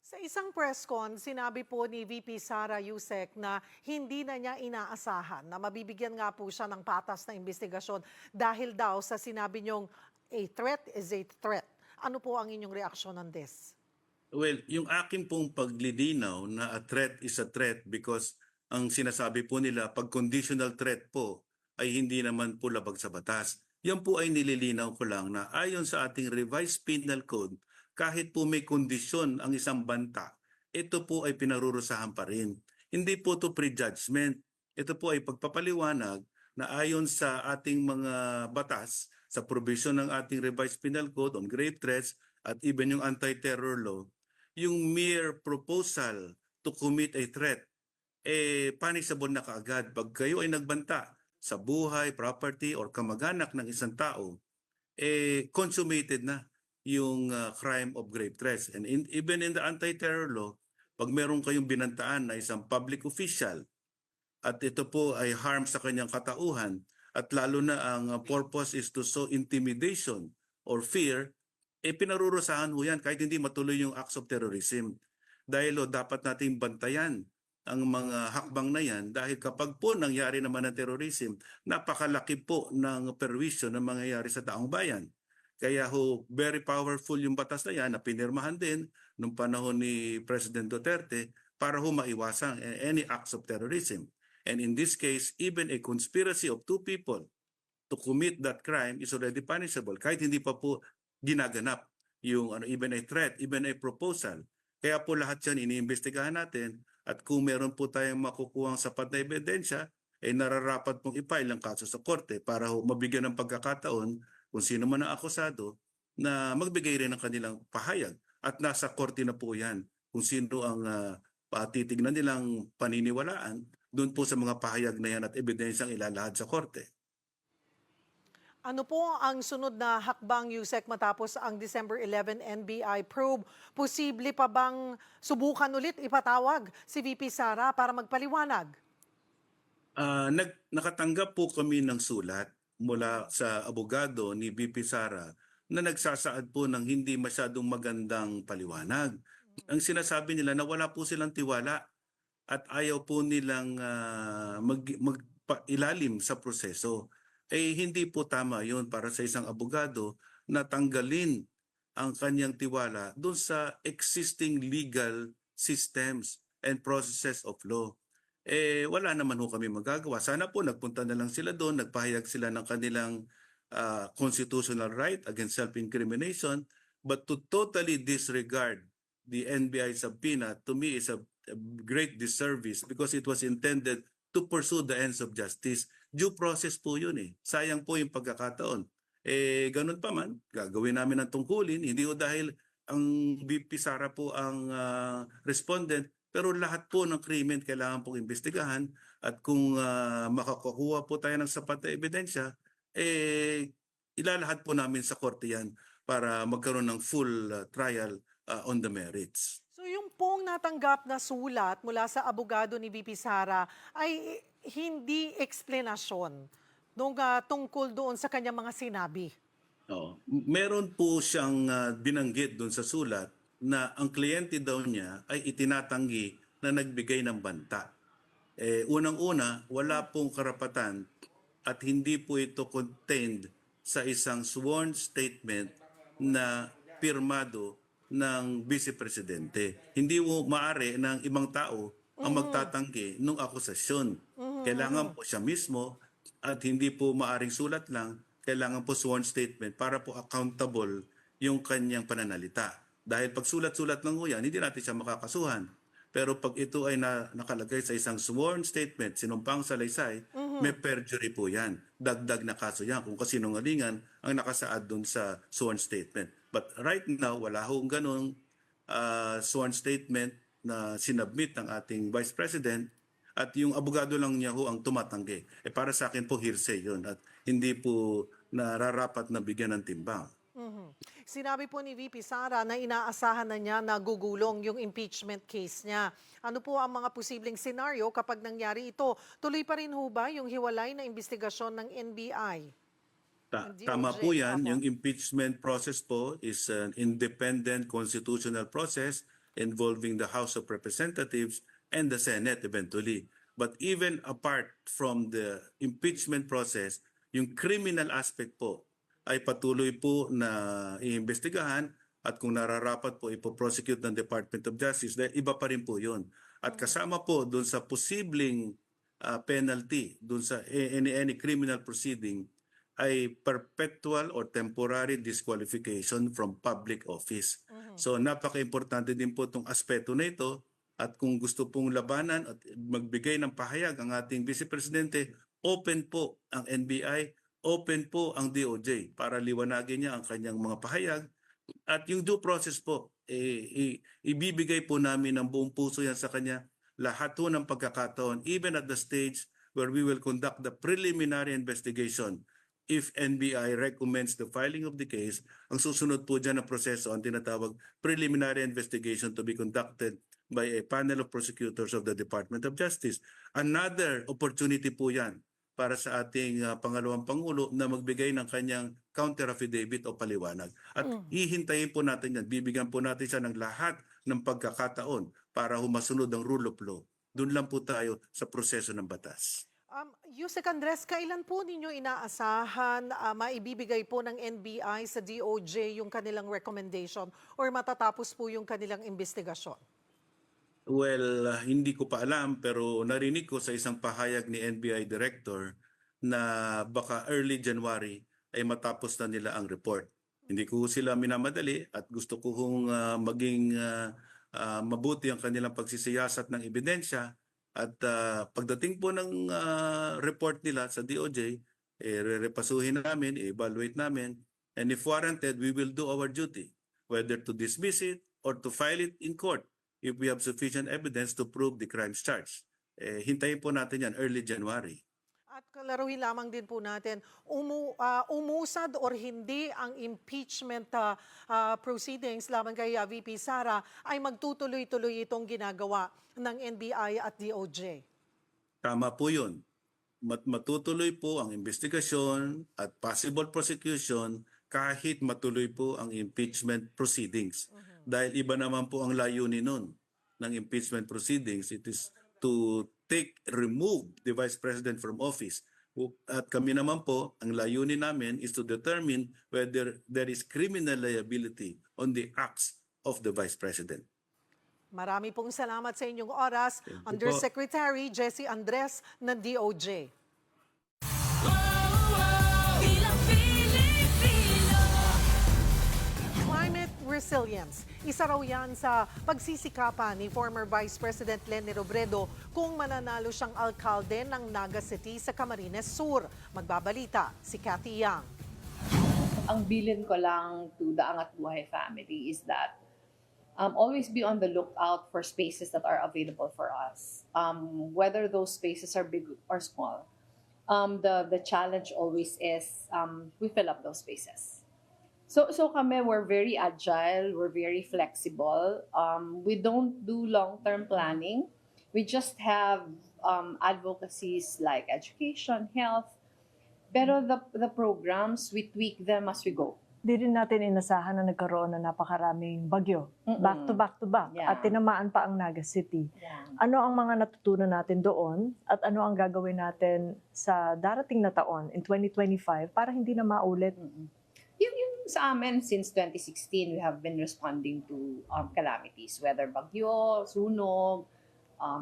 Sa isang press con, sinabi po ni VP Sara Yusek na hindi na niya inaasahan na mabibigyan nga po siya ng patas na investigasyon dahil daw sa sinabi niyong a threat is a threat. Ano po ang inyong reaksyon on this? Well, yung akin pong paglilinaw na a threat is a threat because ang sinasabi po nila pag conditional threat po ay hindi naman po labag sa batas. Yan po ay nililinaw ko lang na ayon sa ating revised penal code, kahit po may kondisyon ang isang banta, ito po ay pinarurusahan pa rin. Hindi po ito prejudgment. Ito po ay pagpapaliwanag na ayon sa ating mga batas, sa provision ng ating revised penal code on grave threats at even yung anti-terror law, yung mere proposal to commit a threat, punishable na kaagad. Pag kayo ay nagbanta sa buhay, property, or kamag-anak ng isang tao, consummated na yung crime of grave threats. And even in the anti-terror law, pag meron kayong binantaan na isang public official at ito po ay harm sa kanyang katauhan at lalo na ang purpose is to sow intimidation or fear, pinarurusahan ho yan kahit hindi matuloy yung acts of terrorism. Dahil dapat nating bantayan ang mga hakbang na yan dahil kapag po nangyari naman ng terrorism, napakalaki po ng perwisyo na mangyayari sa taong bayan. Kaya ho, very powerful yung batas na yan na pinirmahan din nung panahon ni President Duterte para ho maiwasan any acts of terrorism. And in this case, even a conspiracy of two people to commit that crime is already punishable kahit hindi pa po ginaganap yung even a threat, even a proposal. Kaya po lahat yan iniimbestigahan natin at kung meron po tayong makukuhang sapat na ebidensya, nararapat pong i-file ang kaso sa korte para ho mabigyan ng pagkakataon kung sino man ang akusado na magbigay rin ng kanilang pahayag. At nasa korte na po yan kung sino ang titignan nilang paniniwalaan doon po sa mga pahayag na yan at ebidensyang ilalahad sa korte. Ano po ang sunod na hakbang, Yusek, matapos ang December 11 NBI probe? Posible pa bang subukan ulit ipatawag si VP Sara para magpaliwanag? Nakatanggap po kami ng sulat mula sa abogado ni VP Sara na nagsasaad po ng hindi masyadong magandang paliwanag. Ang sinasabi nila na wala po silang tiwala at ayaw po nilang mag-ilalim sa proseso. Hindi po tama yun para sa isang abogado na tanggalin ang kanyang tiwala doon sa existing legal systems and processes of law. Wala naman ho kami magagawa. Sana po nagpunta na lang sila doon, nagpahayag sila ng kanilang constitutional right against self-incrimination, but to totally disregard the NBI subpoena to me is a great disservice because it was intended to pursue the ends of justice. Due process po yun Sayang po yung pagkakataon. Ganun pa man, gagawin namin ang tungkulin, hindi ho dahil ang VP Sara po ang respondent, pero lahat po ng krimen kailangan pong imbestigahan at kung makakuha po tayo ng sapat na ebidensya, ilalahad po namin sa korte yan para magkaroon ng full trial on the merits. So yung pong natanggap na sulat mula sa abogado ni VP Sara ay hindi eksplenasyon tungkol doon sa kanyang mga sinabi. Meron po siyang binanggit doon sa sulat na ang kliyente daw niya ay itinatanggi na nagbigay ng banta. Unang-una, wala pong karapatan at hindi po ito contained sa isang sworn statement na pirmado ng Vice Presidente. Hindi mo maaari ng ibang tao ang magtatanggi ng akusasyon. Kailangan po siya mismo at hindi po maaring sulat lang, kailangan po sworn statement para po accountable yung kanyang pananalita. Dahil pag sulat-sulat lang ho yan, hindi natin siya makakasuhan. Pero pag ito ay nakalagay sa isang sworn statement, sinumpang salaysay, may perjury po yan. Dagdag na kaso yan kung kasinungalingan ang nakasaad dun sa sworn statement. But right now, wala hong ganun sworn statement na sinubmit ng ating Vice President at yung abogado lang niya ho ang tumatanggi. Para sa akin po hearsay yun at hindi po nararapat na bigyan ng timbang. Sinabi po ni VP Sara na inaasahan na niya na gugulong yung impeachment case niya. Ano po ang mga posibleng senaryo kapag nangyari ito? Tuloy pa rin ho ba yung hiwalay na investigasyon ng NBI? Tama po yan. Yung impeachment process po is an independent constitutional process involving the House of Representatives and the Senate eventually. But even apart from the impeachment process, yung criminal aspect po ay patuloy po na iimbestigahan at kung nararapat po ipoprosecute ng Department of Justice dahil iba pa rin po yun. At kasama po doon sa posibleng penalty, doon sa any criminal proceeding ay perpetual or temporary disqualification from public office. So napaka-importante din po itong aspeto na ito. At kung gusto pong labanan at magbigay ng pahayag ang ating Vice Presidente, open po ang NBI, open po ang DOJ para liwanagin niya ang kanyang mga pahayag. At yung due process po, ibibigay po namin ng buong puso yan sa kanya lahat po ng pagkakataon, even at the stage where we will conduct the preliminary investigation. If NBI recommends the filing of the case, ang susunod po dyan na proseso ang tinatawag preliminary investigation to be conducted by a panel of prosecutors of the Department of Justice. Another opportunity po yan para sa ating pangalawang Pangulo na magbigay ng kanyang counter affidavit o paliwanag. At hihintayin po natin yan, bibigyan po natin siya ng lahat ng pagkakataon para humasunod ang rule of law. Doon lang po tayo sa proseso ng batas. Yusek Andres, kailan po ninyo inaasahan maibibigay po ng NBI sa DOJ yung kanilang recommendation or matatapos po yung kanilang investigasyon? Well, hindi ko pa alam pero narinig ko sa isang pahayag ni NBI Director na baka early January ay matapos na nila ang report. Hindi ko sila minamadali at gusto ko kung maging mabuti ang kanilang pagsisiyasat ng ebidensya at pagdating po ng report nila sa DOJ, repasuhin namin, evaluate namin, and if warranted, we will do our duty, whether to dismiss it or to file it in court if we have sufficient evidence to prove the crimes charged. Hintayin po natin yan early January. At kalaruhin lamang din po natin, umusad or hindi ang impeachment proceedings laban kay VP Sara ay magtutuloy-tuloy itong ginagawa ng NBI at DOJ. Tama po yun. Matutuloy po ang investigasyon at possible prosecution kahit matuloy po ang impeachment proceedings. Dahil iba naman po ang layunin nun ng impeachment proceedings. It is to remove the Vice President from office. At kami naman po, ang layunin namin is to determine whether there is criminal liability on the acts of the Vice President. Marami pong salamat sa inyong oras, Undersecretary Jessie Andres ng DOJ. Climate resilience. Isa raw yan sa pagsisikapan ni former Vice President Leni Robredo kung mananalo siyang alkalde ng Naga City sa Camarines Sur. Magbabalita si Cathy Yang. Ang bilin ko lang to the Angat Buhay family is that always be on the lookout for spaces that are available for us. Whether those spaces are big or small. The challenge always is we fill up those spaces. So kami, we're very agile, we're very flexible. We don't do long-term planning. We just have advocacies like education, health. Pero the programs, we tweak them as we go. Di rin natin inasahan na nagkaroon na napakaraming bagyo. Back to back. Yeah. At tinamaan pa ang Naga City. Yeah. Ano ang mga natutunan natin doon at ano ang gagawin natin sa darating na taon in 2025 para hindi na maulit? Yung sa amin, since 2016, we have been responding to calamities, whether bagyo, sunog,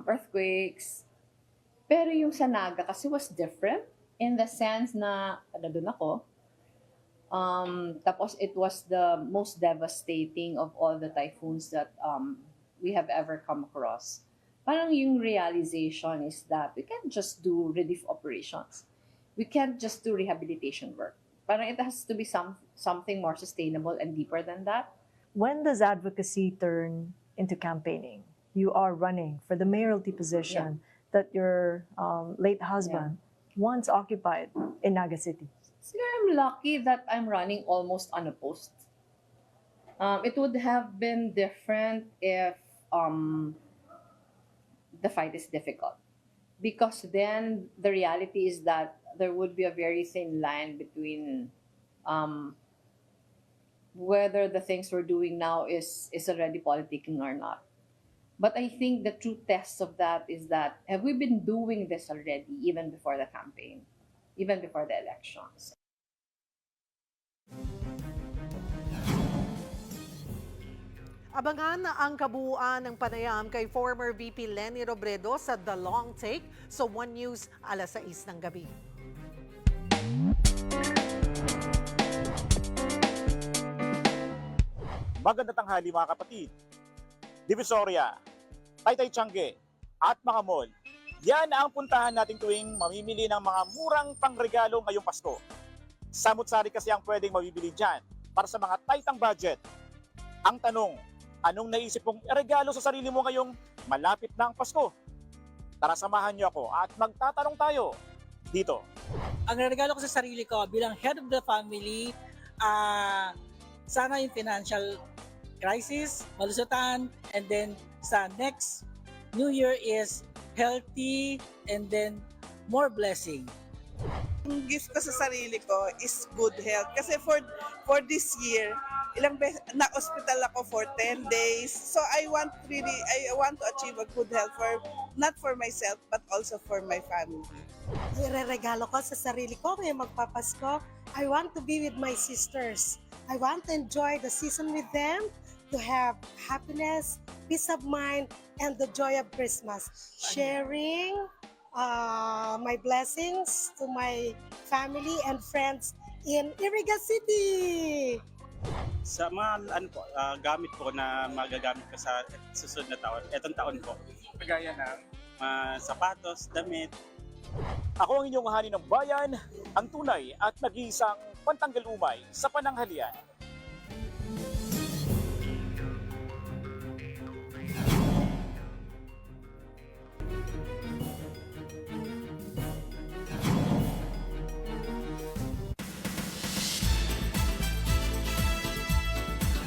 earthquakes. Pero yung sa Naga kasi was different in the sense na, nandun ako, tapos it was the most devastating of all the typhoons that we have ever come across. Parang yung realization is that we can't just do relief operations. We can't just do rehabilitation work. Parang it has to be something more sustainable and deeper than that. When does advocacy turn into campaigning? You are running for the mayoralty position that your late husband once occupied in Naga City. So I'm lucky that I'm running almost unopposed. It would have been different if the fight is difficult. Because then the reality is that there would be a very thin line between whether the things we're doing now is already politicking or not. But I think the true test of that is that, have we been doing this already even before the campaign, even before the elections? Abangan ang kabuuan ng panayam kay former VP Leni Robredo sa The Long Take sa One News alas 6 ng gabi. Magandang tanghali mga kapatid. Divisoria, Taytay Tiangge at mga mall. Yan ang puntahan natin tuwing mamimili ng mga murang pangregalo ngayong Pasko. Samut-sari kasi ang pwedeng mabibili dyan para sa mga taytang budget. Ang tanong, anong naisip mong regalo sa sarili mo ngayong malapit na ang Pasko? Tara samahan niyo ako at magtatanong tayo dito. Ang regalo ko sa sarili ko bilang head of the family, sana yung financial crisis, malusutan, and then sa next New Year is healthy and then more blessing. Ang gift ko sa sarili ko is good health. Kasi for this year, ilang beses na-hospital ako for 10 days. So I want to achieve a good health not for myself but also for my family. Ireregalo ko sa sarili ko ngayong magpapasko. I want to be with my sisters. I want to enjoy the season with them, to have happiness, peace of mind, and the joy of Christmas. Sharing my blessings to my family and friends in Iriga City. Sa mga gamit ko na magagamit ko sa susunod na taon, etong taon po. Kagaya ng sapatos, damit. Ako ang inyong hani ng bayan, ang tunay at nag-iisang pantanggal umay sa pananghalian.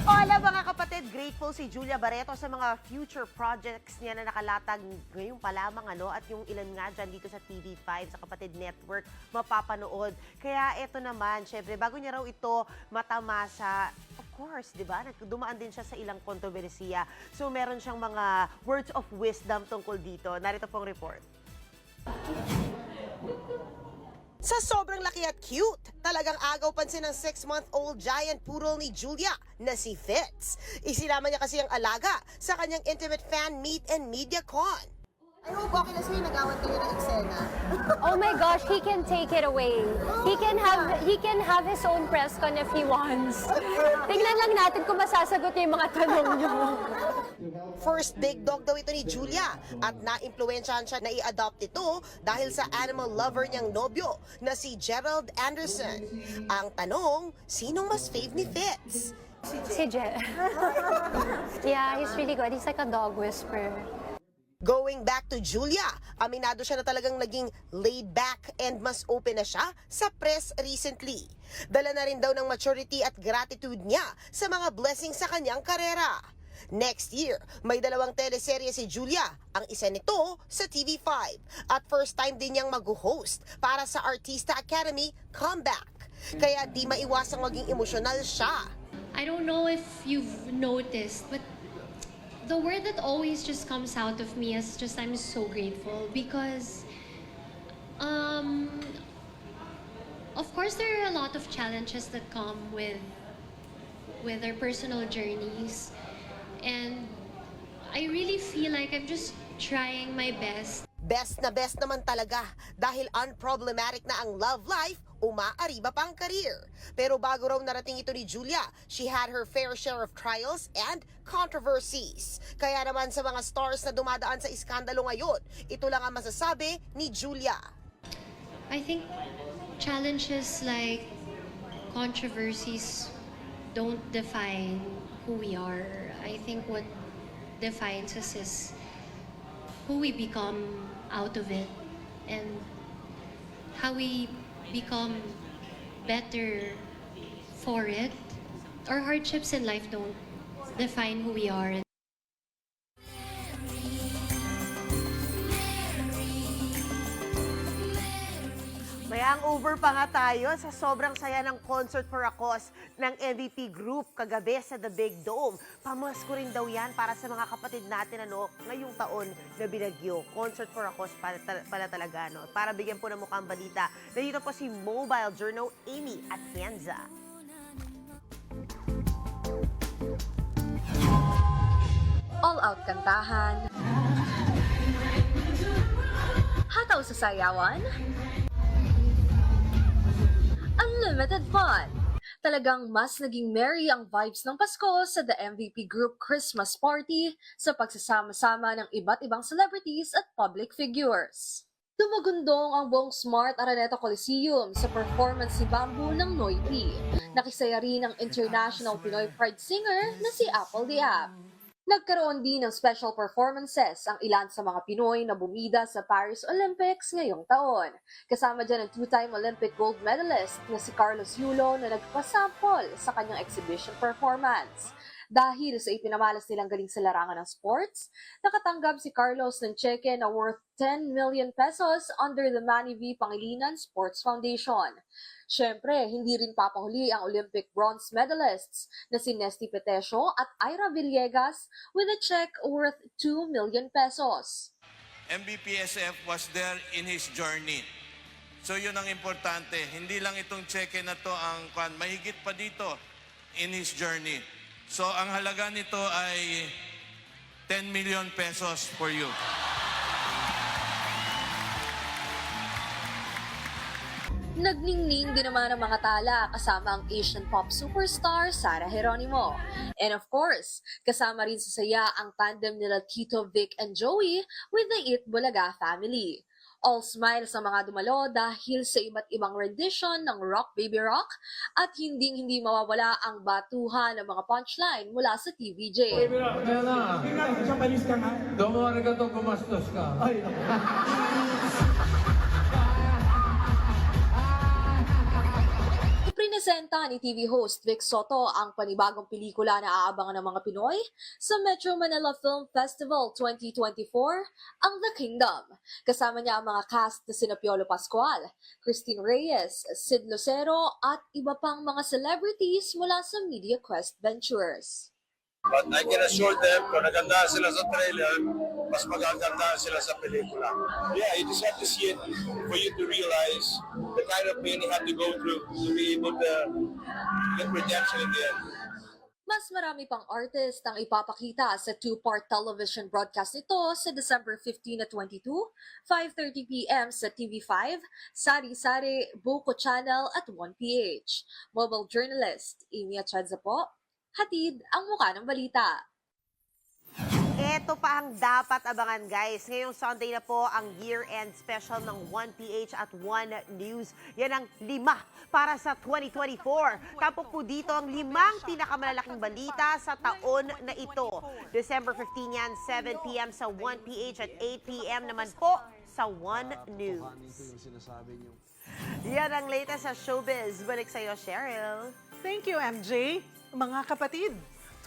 Hola mga kapatid, grateful si Julia Barreto sa mga future projects niya na nakalatag ngayon pa lamang at yung ilan nga dyan dito sa TV5 sa Kapatid Network mapapanood. Kaya eto naman, syempre bago niya raw ito matamasa, of course, di ba? Dumaan din siya sa ilang kontrobersiya. So meron siyang mga words of wisdom tungkol dito. Narito pong report. Sa sobrang laki at cute, talagang agaw pansin ng 6-month-old giant poodle ni Julia na si Fitz. Isinama niya kasi ang alaga sa kanyang intimate fan meet and media con. I hope okay na sa'yo, nagawan kayo ng eksena. Oh my gosh, he can take it away. He can have his own press con if he wants. Tingnan lang natin kung masasagot niya yung mga tanong niyo. First big dog daw ito ni Julia at na-impluwensyahan siya na i-adopt ito dahil sa animal lover niyang nobyo na si Gerald Anderson. Ang tanong, sinong mas fave ni Fitz? Si Gerald. Yeah, he's really good. He's like a dog whisperer. Going back to Julia, aminado siya na talagang naging laid back and mas open na siya sa press recently. Dala na rin daw ng maturity at gratitude niya sa mga blessings sa kanyang karera. Next year, may 2 teleserye si Julia, ang isa nito sa TV5. At first time din niyang mag-host para sa Artista Academy Comeback. Kaya di maiwasang maging emosyonal siya. I don't know if you've noticed, but the word that always just comes out of me is just I'm so grateful because of course there are a lot of challenges that come with our personal journeys, and I really feel like I'm just trying my best. Best na best naman talaga dahil unproblematic na ang love life, umaariba pang career. Pero bago raw narating ito ni Julia, she had her fair share of trials and controversies. Kaya naman sa mga stars na dumadaan sa iskandalo ngayon, ito lang ang masasabi ni Julia. I think challenges like controversies don't define who we are. I think what defines us is who we become out of it and how we become better for it. Our hardships in life don't define who we are. Maya Hangover pa nga tayo sa sobrang saya ng Concert for a Cause ng MVP Group kagabi sa The Big Dome. Pamasko rin daw yan para sa mga kapatid natin ngayong taon na binagyo. Concert for a Cause pala talaga. No? Para bigyan po ng mukhang balita, nandito po si Mobile Journal Amy Atienza. All-out kantahan, hataw sa sayawan, unlimited fun. Talagang mas naging merry ang vibes ng Pasko sa The MVP Group Christmas Party sa pagsasama-sama ng iba't ibang celebrities at public figures. Tumagundong ang buong Smart Araneta Coliseum sa performance si Bamboo ng Noity. Nakisaya rin ang international Pinoy Pride singer na si Apple Diab. Nagkaroon din ng special performances ang ilan sa mga Pinoy na bumida sa Paris Olympics ngayong taon. Kasama dyan ang two-time Olympic gold medalist na si Carlos Yulo na nagpasample sa kanyang exhibition performance. Dahil sa ipinamalas nilang galing sa larangan ng sports, nakatanggap si Carlos ng cheque na worth 10 million pesos under the Manny V. Pangilinan Sports Foundation. Siyempre, hindi rin papahuli ang Olympic bronze medalists na si Nesty Petesio at Ira Villegas with a check worth 2 million pesos. MVPSF was there in his journey. So yun ang importante. Hindi lang itong cheque na to ang mahigit pa dito in his journey. So ang halaga nito ay 10 million pesos for you. Nagningning din naman ang mga tala kasama ang Asian pop superstar Sara Geronimo. And of course, kasama rin sa saya ang tandem nila Tito Vic and Joey with the It Bulaga family. All smiles ang mga dumalo dahil sa iba't ibang rendition ng Rock Baby Rock at hindi mawawala ang batuhan ng mga punchline mula sa TVJ. Baby Rock, kaya na. Hindi natin siya malis ka nga. Dumari ka to, gumastos ka. Ay, Iprinesenta ni TV host Vic Soto ang panibagong pelikula na aabangan ng mga Pinoy sa Metro Manila Film Festival 2024, ang The Kingdom. Kasama niya ang mga cast na sina Piolo Pascual, Christine Reyes, Sid Lucero at iba pang mga celebrities mula sa Media Quest Ventures. But I can assure them, kung naganda sila sa trailer, mas magaganda sila sa pelikula. Yeah, you just have to see it for you to realize the kind of pain you have to go through to be able to get redemption in the end. Mas marami pang artist ang ipapakita sa two-part television broadcast nito sa December 15 at 22, 5:30 p.m. sa TV5, Sari-Sari, Buko Channel at 1PH. Mobile journalist, Amy Atienza po. Hatid ang mukha ng balita. Ito pa ang dapat abangan, guys. Ngayong Sunday na po ang year-end special ng 1PH at 1News. Yan ang 5 para sa 2024. Tapos po dito ang 5 pinakamalalaking balita sa taon na ito. December 15 yan, 7 p.m. sa 1PH at 8 p.m. naman po sa 1News. Yan ang latest sa showbiz. Balik sa'yo, Cheryl. Thank you, MJ. Mga kapatid,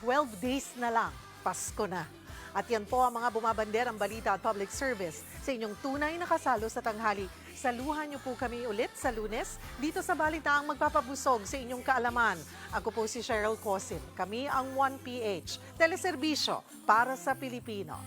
12 days na lang, Pasko na. At yan po ang mga bumabanderang balita at public service sa inyong tunay na kasalo sa tanghali. Saluhan niyo po kami ulit sa Lunes dito sa Balitaang magpapabusog sa inyong kaalaman. Ako po si Cheryl Cosin. Kami ang 1PH, teleserbisyo para sa Pilipino.